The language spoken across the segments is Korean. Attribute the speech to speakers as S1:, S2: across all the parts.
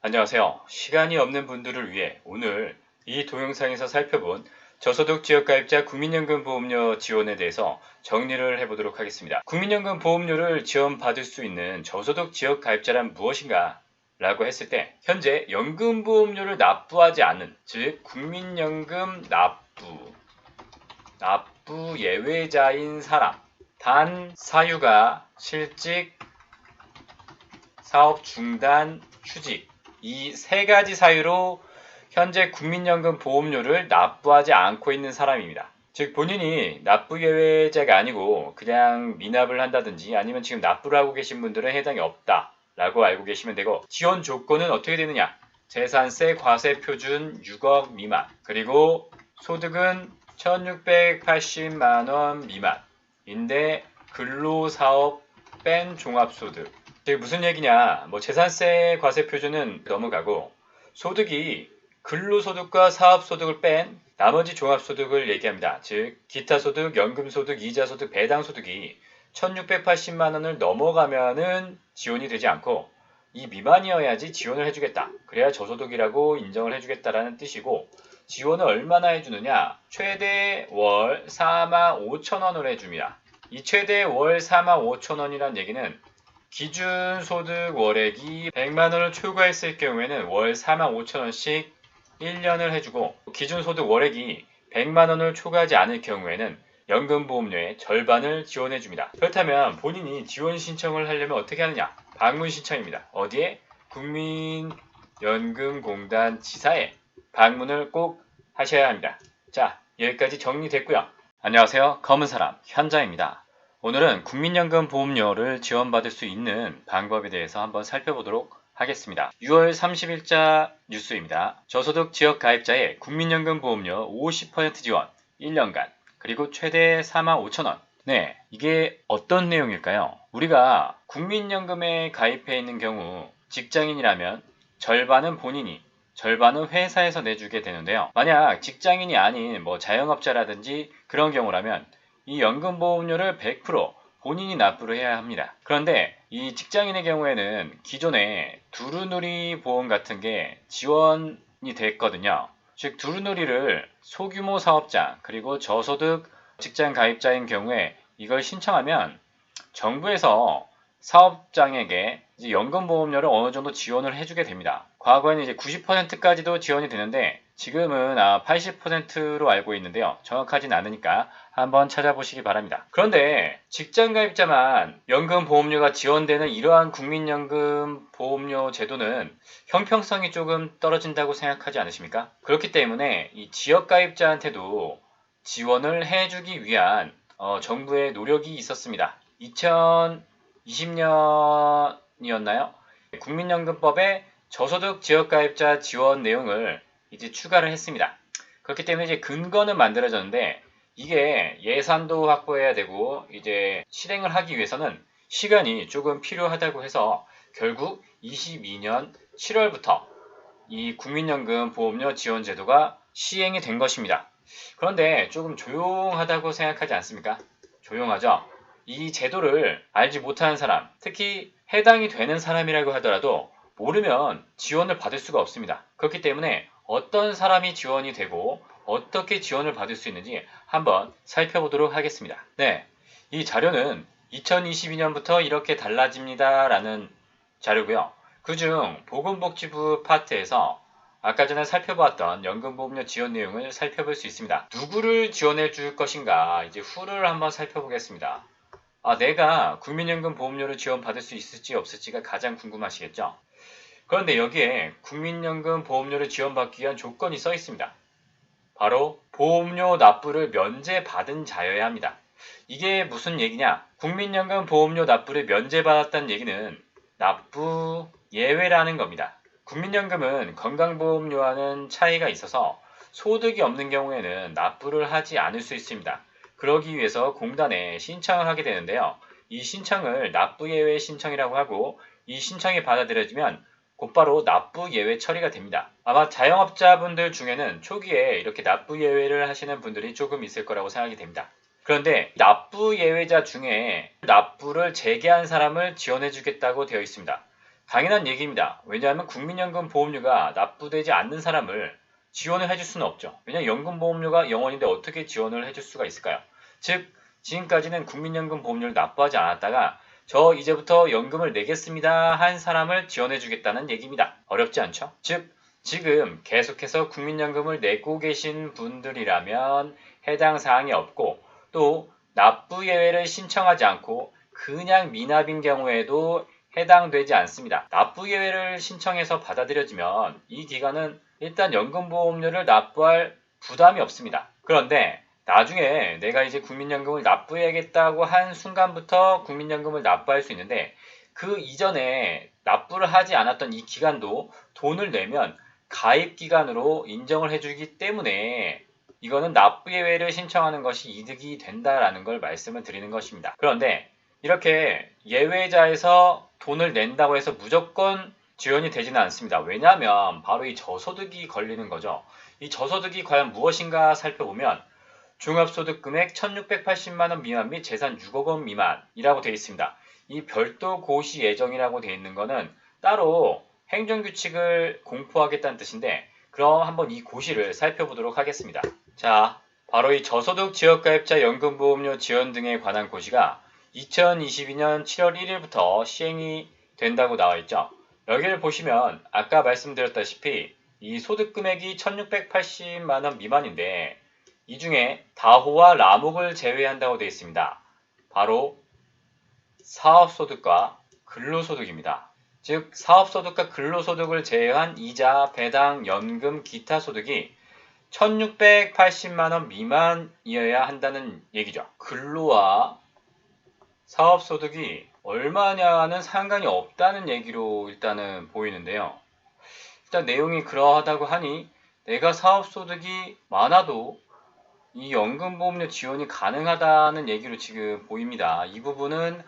S1: 안녕하세요. 시간이 없는 분들을 위해 오늘 이 동영상에서 살펴본 저소득 지역가입자 국민연금 보험료 지원에 대해서 정리를 해보도록 하겠습니다. 국민연금 보험료를 지원받을 수 있는 저소득 지역가입자란 무엇인가? 라고 했을 때 현재 연금보험료를 납부하지 않은, 즉 국민연금 납부 예외자인 사람, 단 사유가 실직, 사업 중단, 휴직, 이 세 가지 사유로 현재 국민연금 보험료를 납부하지 않고 있는 사람입니다. 즉 본인이 납부 예외자가 아니고 그냥 미납을 한다든지 아니면 지금 납부를 하고 계신 분들은 해당이 없다 라고 알고 계시면 되고, 지원 조건은 어떻게 되느냐? 재산세 과세 표준 6억 미만, 그리고 소득은 1680만원 미만인데 근로사업 뺀 종합소득. 이게 무슨 얘기냐? 재산세 과세 표준은 넘어가고 소득이 근로소득과 사업소득을 뺀 나머지 종합소득을 얘기합니다. 즉 기타소득, 연금소득, 이자소득, 배당소득이 1680만원을 넘어가면은 지원이 되지 않고 이 미만이어야지 지원을 해주겠다. 그래야 저소득이라고 인정을 해주겠다라는 뜻이고, 지원을 얼마나 해주느냐? 최대 월 45,000원을 해줍니다. 이 최대 월 45,000원이란 얘기는 기준소득 월액이 100만원을 초과했을 경우에는 월 45,000원씩 1년을 해주고, 기준소득 월액이 100만원을 초과하지 않을 경우에는 연금보험료의 절반을 지원해줍니다. 그렇다면 본인이 지원 신청을 하려면 어떻게 하느냐? 방문 신청입니다. 어디에? 국민연금공단 지사에 방문을 꼭 하셔야 합니다. 자, 여기까지 정리됐고요. 안녕하세요. 검은사람 현장입니다. 오늘은 국민연금 보험료를 지원받을 수 있는 방법에 대해서 한번 살펴보도록 하겠습니다. 6월 30일자 뉴스입니다. 저소득 지역 가입자의 국민연금 보험료 50% 지원 1년간, 그리고 최대 45,000원. 네, 이게 어떤 내용일까요? 우리가 국민연금에 가입해 있는 경우 직장인이라면 절반은 본인이, 절반은 회사에서 내주게 되는데요. 만약 직장인이 아닌 자영업자라든지 그런 경우라면 이 연금보험료를 100% 본인이 납부를 해야 합니다. 그런데 이 직장인의 경우에는 기존에 두루누리 보험 같은 게 지원이 됐거든요. 즉 두루누리를 소규모 사업자 그리고 저소득 직장 가입자인 경우에 이걸 신청하면 정부에서 사업장에게 이제 연금보험료를 어느 정도 지원을 해주게 됩니다. 과거에는 이제 90%까지도 지원이 되는데 지금은 80%로 알고 있는데요. 정확하진 않으니까 한번 찾아보시기 바랍니다. 그런데 직장 가입자만 연금보험료가 지원되는 이러한 국민연금 보험료 제도는 형평성이 조금 떨어진다고 생각하지 않으십니까? 그렇기 때문에 이 지역 가입자한테도 지원을 해주기 위한 정부의 노력이 있었습니다. 2020년이었나요? 국민연금법에 저소득 지역가입자 지원 내용을 이제 추가를 했습니다. 그렇기 때문에 이제 근거는 만들어졌는데 이게 예산도 확보해야 되고 이제 실행을 하기 위해서는 시간이 조금 필요하다고 해서 결국 22년 7월부터 이 국민연금 보험료 지원 제도가 시행이 된 것입니다. 그런데 조금 조용하다고 생각하지 않습니까? 조용하죠? 이 제도를 알지 못하는 사람, 특히 해당이 되는 사람이라고 하더라도 모르면 지원을 받을 수가 없습니다. 그렇기 때문에 어떤 사람이 지원이 되고 어떻게 지원을 받을 수 있는지 한번 살펴보도록 하겠습니다. 네, 이 자료는 2022년부터 이렇게 달라집니다 라는 자료고요. 그중 보건복지부 파트에서 아까 전에 살펴보았던 연금보험료 지원 내용을 살펴볼 수 있습니다. 누구를 지원해 줄 것인가, 이제 후를 한번 살펴보겠습니다. 내가 국민연금 보험료를 지원받을 수 있을지 없을지가 가장 궁금하시겠죠? 그런데 여기에 국민연금 보험료를 지원받기 위한 조건이 써 있습니다. 바로 보험료 납부를 면제받은 자여야 합니다. 이게 무슨 얘기냐? 국민연금 보험료 납부를 면제받았다는 얘기는 납부 예외라는 겁니다. 국민연금은 건강보험료와는 차이가 있어서 소득이 없는 경우에는 납부를 하지 않을 수 있습니다. 그러기 위해서 공단에 신청을 하게 되는데요. 이 신청을 납부 예외 신청이라고 하고 이 신청이 받아들여지면 곧바로 납부 예외 처리가 됩니다. 아마 자영업자분들 중에는 초기에 이렇게 납부 예외를 하시는 분들이 조금 있을 거라고 생각이 됩니다. 그런데 납부 예외자 중에 납부를 재개한 사람을 지원해 주겠다고 되어 있습니다. 당연한 얘기입니다. 왜냐하면 국민연금 보험료가 납부되지 않는 사람을 지원을 해줄 수는 없죠. 왜냐하면 연금보험료가 0원인데 어떻게 지원을 해줄 수가 있을까요? 즉 지금까지는 국민연금 보험료를 납부하지 않았다가 저 이제부터 연금을 내겠습니다 한 사람을 지원해 주겠다는 얘기입니다. 어렵지 않죠? 즉 지금 계속해서 국민연금을 내고 계신 분들이라면 해당 사항이 없고 또 납부 예외를 신청하지 않고 그냥 미납인 경우에도 해당되지 않습니다. 납부 예외를 신청해서 받아들여지면 이 기간은 일단 연금보험료를 납부할 부담이 없습니다. 그런데 나중에 내가 이제 국민연금을 납부해야겠다고 한 순간부터 국민연금을 납부할 수 있는데 그 이전에 납부를 하지 않았던 이 기간도 돈을 내면 가입기간으로 인정을 해주기 때문에 이거는 납부 예외를 신청하는 것이 이득이 된다라는 걸 말씀을 드리는 것입니다. 그런데 이렇게 예외자에서 돈을 낸다고 해서 무조건 지원이 되지는 않습니다. 왜냐하면 바로 이 저소득이 걸리는 거죠. 이 저소득이 과연 무엇인가 살펴보면 종합소득 금액 1680만원 미만 및 재산 6억원 미만이라고 되어 있습니다. 이 별도 고시 예정이라고 되어 있는 거는 따로 행정규칙을 공포하겠다는 뜻인데 그럼 한번 이 고시를 살펴보도록 하겠습니다. 자, 바로 이 저소득 지역가입자 연금보험료 지원 등에 관한 고시가 2022년 7월 1일부터 시행이 된다고 나와 있죠. 여기를 보시면 아까 말씀드렸다시피 이 소득 금액이 1680만원 미만인데 이 중에 다호와 라목을 제외한다고 되어 있습니다. 바로 사업소득과 근로소득입니다. 즉 사업소득과 근로소득을 제외한 이자, 배당, 연금, 기타 소득이 1680만원 미만이어야 한다는 얘기죠. 근로와 사업소득이 얼마냐는 상관이 없다는 얘기로 일단은 보이는데요. 일단 내용이 그러하다고 하니 내가 사업소득이 많아도 이 연금보험료 지원이 가능하다는 얘기로 지금 보입니다. 이 부분은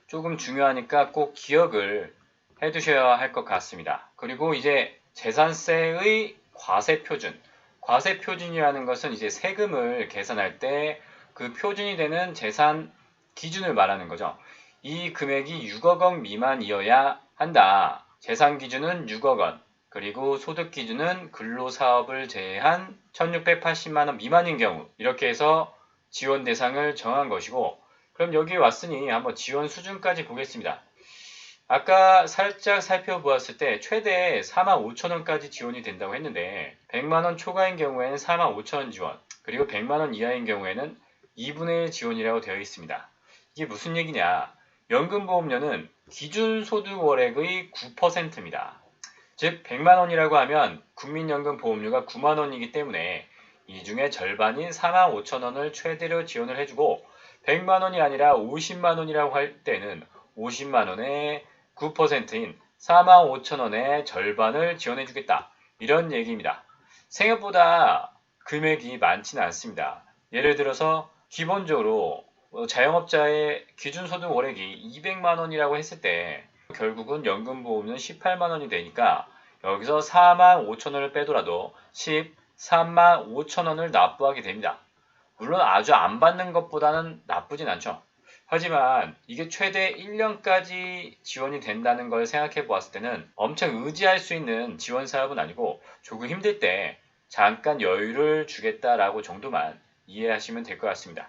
S1: 조금 중요하니까 꼭 기억을 해두셔야 할 것 같습니다. 그리고 이제 재산세의 과세표준. 과세표준이라는 것은 이제 세금을 계산할 때 그 표준이 되는 재산 기준을 말하는 거죠. 이 금액이 6억원 미만이어야 한다. 재산 기준은 6억원. 그리고 소득 기준은 근로사업을 제외한 1680만원 미만인 경우 이렇게 해서 지원 대상을 정한 것이고 그럼 여기에 왔으니 한번 지원 수준까지 보겠습니다. 아까 살짝 살펴보았을 때 최대 45,000원까지 지원이 된다고 했는데 100만원 초과인 경우에는 45,000원 지원 그리고 100만원 이하인 경우에는 2분의 1 지원이라고 되어 있습니다. 이게 무슨 얘기냐? 연금보험료는 기준소득 월액의 9%입니다. 즉 100만원이라고 하면 국민연금 보험료가 9만원이기 때문에 이 중에 절반인 45,000원을 최대로 지원을 해주고 100만원이 아니라 50만원이라고 할 때는 50만원의 9%인 45,000원의 절반을 지원해주겠다. 이런 얘기입니다. 생각보다 금액이 많지는 않습니다. 예를 들어서 기본적으로 자영업자의 기준소득 월액이 200만원이라고 했을 때 결국은 연금보험료는 18만원이 되니까 여기서 45,000원을 빼더라도 13만5천원을 납부하게 됩니다. 물론 아주 안 받는 것보다는 나쁘진 않죠. 하지만 이게 최대 1년까지 지원이 된다는 걸 생각해 보았을 때는 엄청 의지할 수 있는 지원 사업은 아니고 조금 힘들 때 잠깐 여유를 주겠다라고 정도만 이해하시면 될 것 같습니다.